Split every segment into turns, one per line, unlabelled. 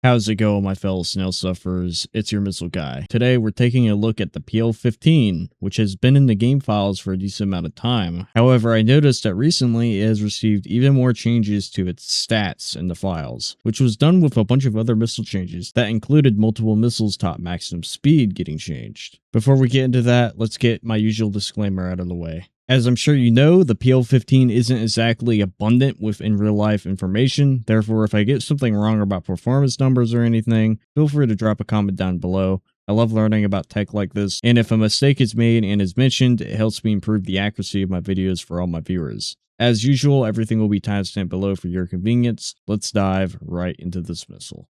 How's it going, my fellow snail sufferers? It's your missile guy. Today we're taking a look at the PL-15, which has been in the game files for a decent amount of time. However, I noticed that recently it has received even more changes to its stats in the files, which was done with a bunch of other missile changes that included multiple missiles' top maximum speed getting changed. Before we get into that, let's get my usual disclaimer out of the way. As I'm sure you know, the PL-15 isn't exactly abundant with in real life information, therefore if I get something wrong about performance numbers or anything, feel free to drop a comment down below. I love learning about tech like this, and if a mistake is made and is mentioned, it helps me improve the accuracy of my videos for all my viewers. As usual, everything will be timestamped below for your convenience. Let's dive right into this missile.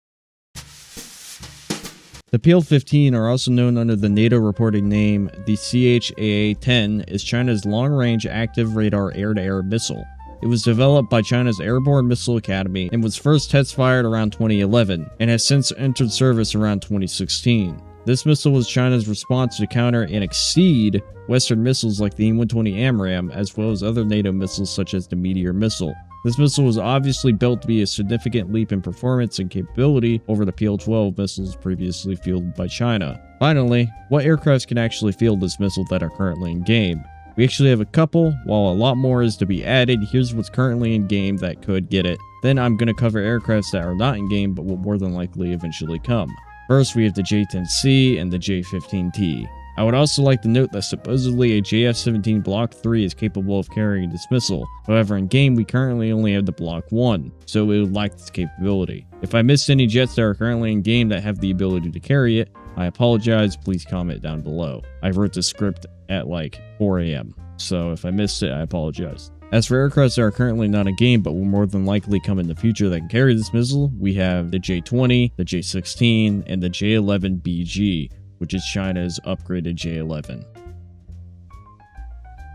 The PL-15 are also known under the NATO reporting name the CHAA-10 is China's long-range active radar air-to-air missile. It was developed by China's Airborne Missile Academy and was first test-fired around 2011 and has since entered service around 2016. This missile was China's response to counter and exceed Western missiles like the E-120 AMRAAM as well as other NATO missiles such as the Meteor missile. This missile was obviously built to be a significant leap in performance and capability over the PL-12 missiles previously fielded by China. Finally, what aircrafts can actually field this missile that are currently in game? We actually have a couple, while a lot more is to be added. Here's what's currently in game that could get it. Then I'm going to cover aircrafts that are not in game but will more than likely eventually come. First, we have the J-10C and the J-15T. I would also like to note that supposedly a JF-17 Block 3 is capable of carrying this missile. However, in game we currently only have the Block 1, so it would lack this capability. If I missed any jets that are currently in game that have the ability to carry it, I apologize, please comment down below. I wrote the script at like 4 AM, so if I missed it, I apologize. As for aircrafts that are currently not in game but will more than likely come in the future that can carry this missile, we have the J-20, the J-16, and the J-11BG, which is China's upgraded J-11.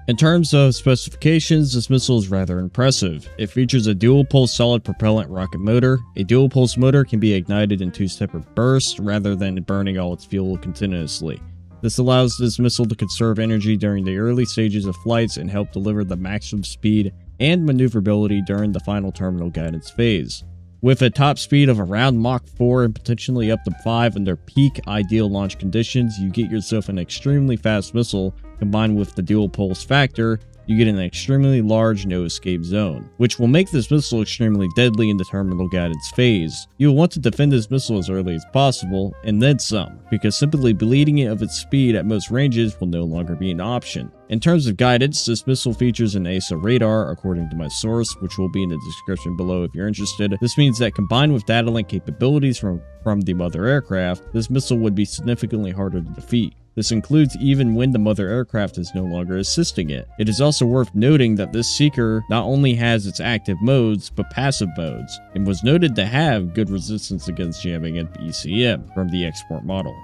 In terms of specifications, this missile is rather impressive. It features a dual-pulse solid propellant rocket motor. A dual-pulse motor can be ignited in two separate bursts rather than burning all its fuel continuously. This allows this missile to conserve energy during the early stages of flights and help deliver the maximum speed and maneuverability during the final terminal guidance phase. With a top speed of around Mach 4 and potentially up to 5 under peak ideal launch conditions, you get yourself an extremely fast missile. Combined with the dual pulse factor, you get an extremely large no escape zone, which will make this missile extremely deadly in the terminal guidance phase. You will want to defend this missile as early as possible, and then some, because simply bleeding it of its speed at most ranges will no longer be an option. In terms of guidance, this missile features an AESA radar, according to my source, which will be in the description below if you're interested. This means that combined with data link capabilities from the mother aircraft, this missile would be significantly harder to defeat. This includes even when the mother aircraft is no longer assisting it. It is also worth noting that this seeker not only has its active modes, but passive modes, and was noted to have good resistance against jamming and ECM from the export model.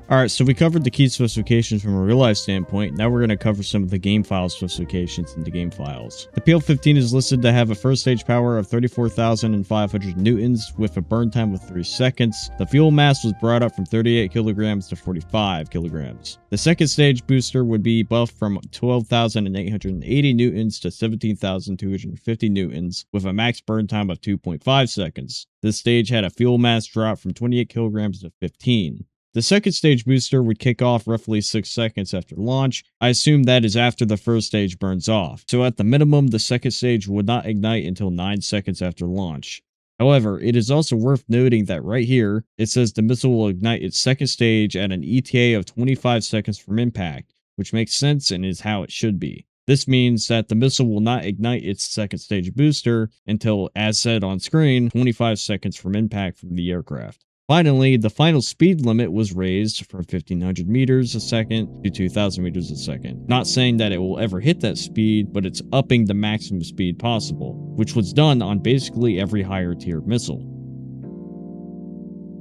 Alright, so we covered the key specifications from a real-life standpoint. Now we're going to cover some of the game file specifications in the game files. The PL-15 is listed to have a first stage power of 34,500 newtons with a burn time of 3 seconds. The fuel mass was brought up from 38 kilograms to 45 kilograms. The second stage booster would be buffed from 12,880 newtons to 17,250 newtons with a max burn time of 2.5 seconds. This stage had a fuel mass drop from 28 kilograms to 15. The second stage booster would kick off roughly 6 seconds after launch. I assume that is after the first stage burns off. So at the minimum, the second stage would not ignite until 9 seconds after launch. However, it is also worth noting that right here, it says the missile will ignite its second stage at an ETA of 25 seconds from impact, which makes sense and is how it should be. This means that the missile will not ignite its second stage booster until, as said on screen, 25 seconds from impact from the aircraft. Finally, the final speed limit was raised from 1500 meters a second to 2000 meters a second. Not saying that it will ever hit that speed, but it's upping the maximum speed possible, which was done on basically every higher tier missile.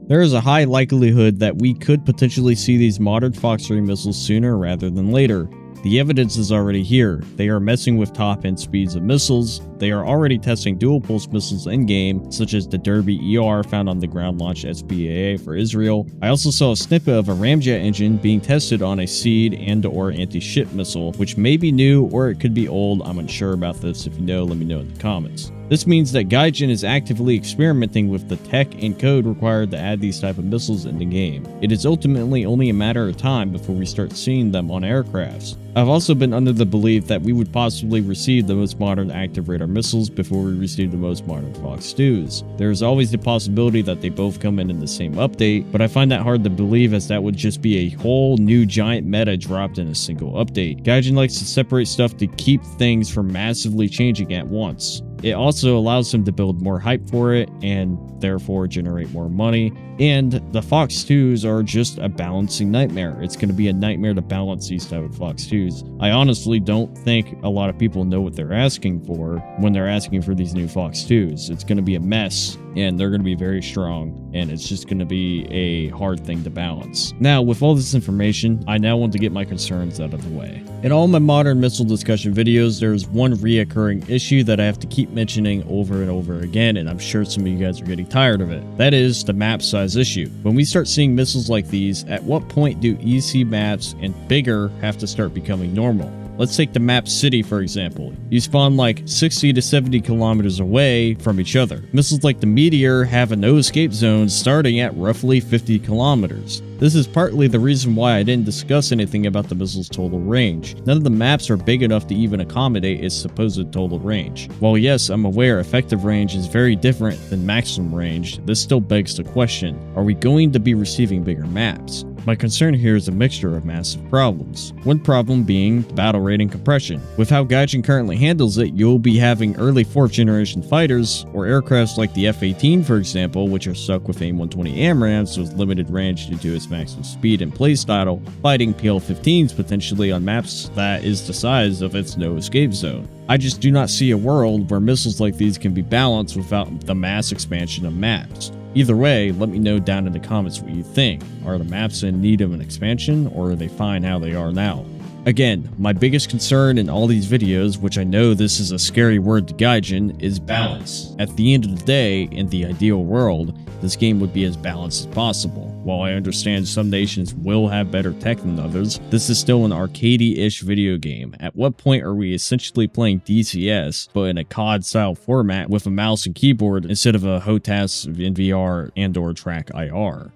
There is a high likelihood that we could potentially see these modern Fox 3 missiles sooner rather than later. The evidence is already here. They are messing with top-end speeds of missiles. They are already testing dual-pulse missiles in-game, such as the Derby ER found on the ground-launched SPAA for Israel. I also saw a snippet of a ramjet engine being tested on a SEAD and/or anti-ship missile, which may be new or it could be old. I'm unsure about this. If you know, let me know in the comments. This means that Gaijin is actively experimenting with the tech and code required to add these type of missiles in the game. It is ultimately only a matter of time before we start seeing them on aircrafts. I've also been under the belief that we would possibly receive the most modern active radar missiles before we receive the most modern Fox 2s. There is always the possibility that they both come in the same update, but I find that hard to believe as that would just be a whole new giant meta dropped in a single update. Gaijin likes to separate stuff to keep things from massively changing at once. It also allows them to build more hype for it and therefore generate more money. And the Fox 2s are just a balancing nightmare. It's going to be a nightmare to balance these type of Fox 2s. I honestly don't think a lot of people know what they're asking for when they're asking for these new Fox 2s. It's going to be a mess and they're going to be very strong and it's just going to be a hard thing to balance. Now, with all this information, I now want to get my concerns out of the way. In all my modern missile discussion videos, there's one reoccurring issue that I have to keep mentioning over and over again, and I'm sure some of you guys are getting tired of it. That is the map size issue. When we start seeing missiles like these, at what point do EC maps and bigger have to start becoming normal? Let's take the map city for example. You spawn like 60 to 70 kilometers away from each other. Missiles like the Meteor have a no escape zone starting at roughly 50 kilometers. This is partly the reason why I didn't discuss anything about the missile's total range. None of the maps are big enough to even accommodate its supposed total range. While yes, I'm aware effective range is very different than maximum range, this still begs the question, are we going to be receiving bigger maps? My concern here is a mixture of massive problems. One problem being battle rate and compression. With how Gaijin currently handles it, you'll be having early 4th generation fighters, or aircrafts like the F-18 for example, which are stuck with AIM-120 AMRAAMs with limited range due to its maximum speed and playstyle, fighting PL-15s potentially on maps that is the size of its no escape zone. I just do not see a world where missiles like these can be balanced without the mass expansion of maps. Either way, let me know down in the comments what you think. Are the maps in need of an expansion, or are they fine how they are now? Again, my biggest concern in all these videos, which I know this is a scary word to Gaijin, is balance. At the end of the day, in the ideal world, this game would be as balanced as possible. While I understand some nations will have better tech than others, this is still an arcadey-ish video game. At what point are we essentially playing DCS, but in a COD-style format with a mouse and keyboard instead of a HOTAS in VR and/or track IR?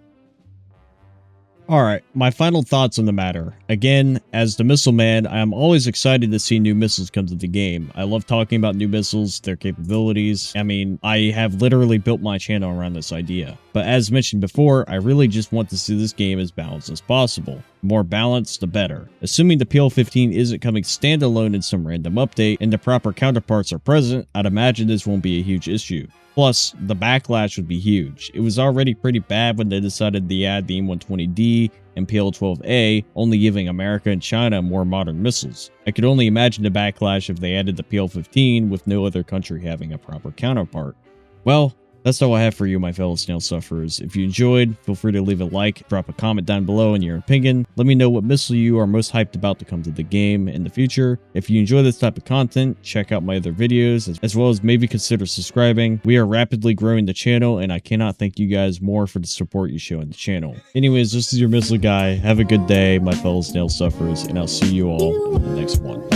Alright, my final thoughts on the matter. Again, as the missile man, I am always excited to see new missiles come to the game. I love talking about new missiles, their capabilities. I mean, I have literally built my channel around this idea. But as mentioned before, I really just want to see this game as balanced as possible. The more balanced, the better. Assuming the PL-15 isn't coming standalone in some random update and the proper counterparts are present, I'd imagine this won't be a huge issue. Plus, the backlash would be huge. It was already pretty bad when they decided to add the AIM-120D and PL-12A, only giving America and China more modern missiles. I could only imagine the backlash if they added the PL-15 with no other country having a proper counterpart. Well, that's all I have for you, my fellow snail sufferers. If you enjoyed, feel free to leave a like, drop a comment down below in your opinion. Let me know what missile you are most hyped about to come to the game in the future. If you enjoy this type of content, check out my other videos, as well as maybe consider subscribing. We are rapidly growing the channel, and I cannot thank you guys more for the support you show in the channel. Anyways, this is your missile guy. Have a good day, my fellow snail sufferers, and I'll see you all in the next one.